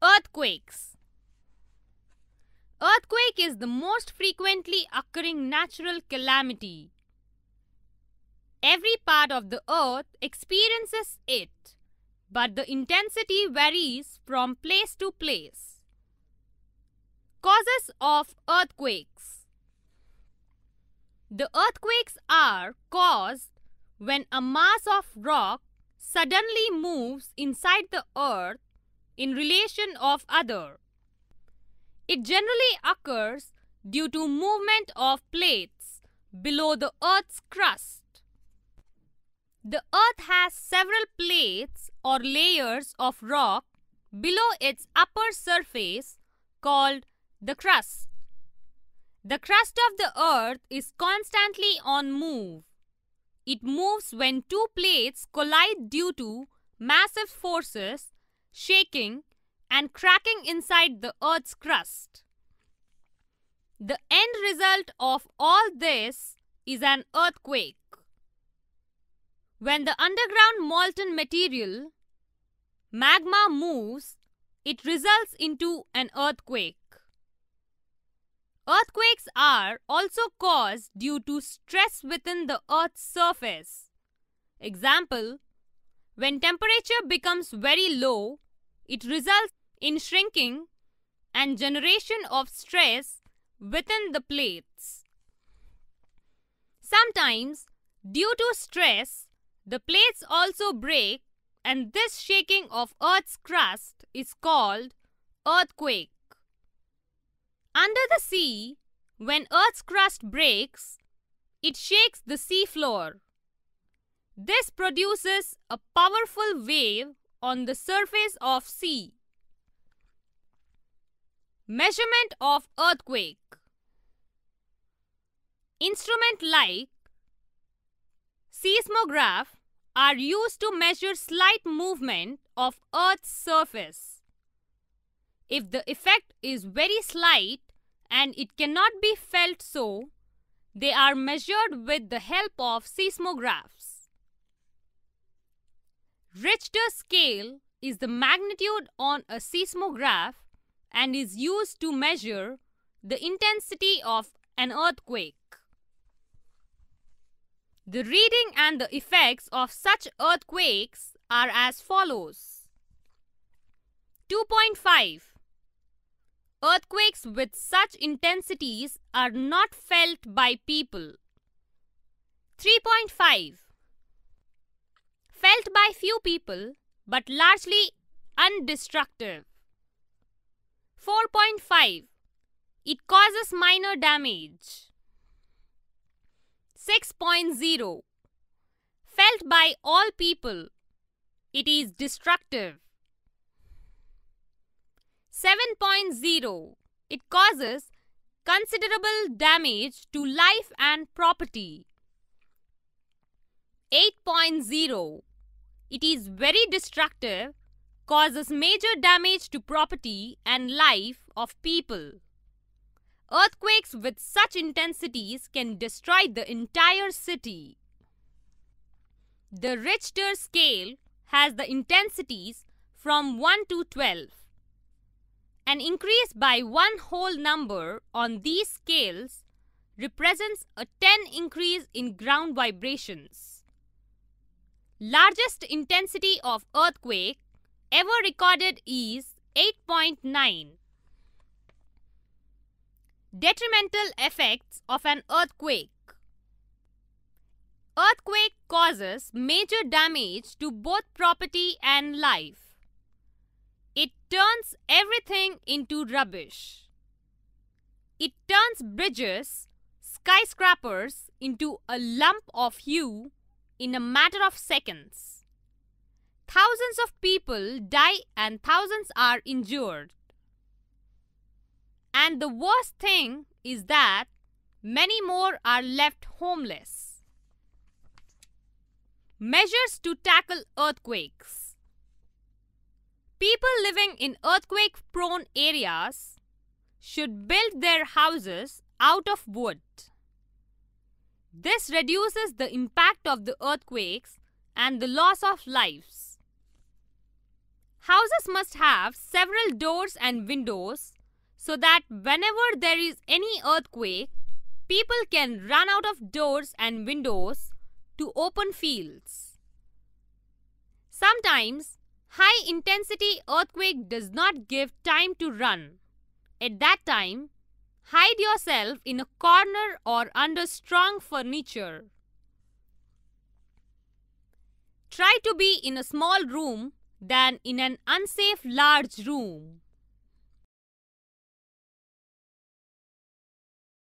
Earthquakes. Earthquake is the most frequently occurring natural calamity. Every part of the earth experiences it, but the intensity varies from place to place. Causes of earthquakes. The earthquakes are caused when a mass of rock suddenly moves inside the earth in relation of other. It generally occurs due to movement of plates below the earth's crust. The earth has several plates or layers of rock below its upper surface called the crust. The crust of the earth is constantly on move. It moves when two plates collide due to massive forces, shaking and cracking inside the earth's crust. The end result of all this is an earthquake. When the underground molten material, magma, moves, it results into an earthquake. Earthquakes are also caused due to stress within the Earth's surface. Example, when temperature becomes very low, it results in shrinking and generation of stress within the plates. Sometimes, due to stress, the plates also break, and this shaking of Earth's crust is called earthquake. Under the sea, when Earth's crust breaks, it shakes the sea floor. This produces a powerful wave on the surface of sea. Measurement of earthquake. Instruments like seismograph are used to measure slight movement of Earth's surface. If the effect is very slight and it cannot be felt, so they are measured with the help of seismographs. Richter scale is the magnitude on a seismograph and is used to measure the intensity of an earthquake. The reading and the effects of such earthquakes are as follows. 2.5. Earthquakes with such intensities are not felt by people. 3.5. Felt by few people but largely undestructive. 4.5. It causes minor damage. 6.0. Felt by all people. It is destructive. 7.0. It causes considerable damage to life and property. 8.0. It is very destructive, causes major damage to property and life of people. Earthquakes with such intensities can destroy the entire city. The Richter scale has the intensities from 1 to 12. An increase by one whole number on these scales represents a 10 increase in ground vibrations. Largest intensity of earthquake ever recorded is 8.9. Detrimental effects of an earthquake. Earthquake causes major damage to both property and life. It turns everything into rubbish. It turns bridges, skyscrapers into a lump of hue in a matter of seconds. Thousands of people die and thousands are injured. And the worst thing is that many more are left homeless. Measures to tackle earthquakes. People living in earthquake-prone areas should build their houses out of wood. This reduces the impact of the earthquakes and the loss of lives. Houses must have several doors and windows so that whenever there is any earthquake, people can run out of doors and windows to open fields. Sometimes, high-intensity earthquake does not give time to run. At that time, hide yourself in a corner or under strong furniture. Try to be in a small room than in an unsafe large room.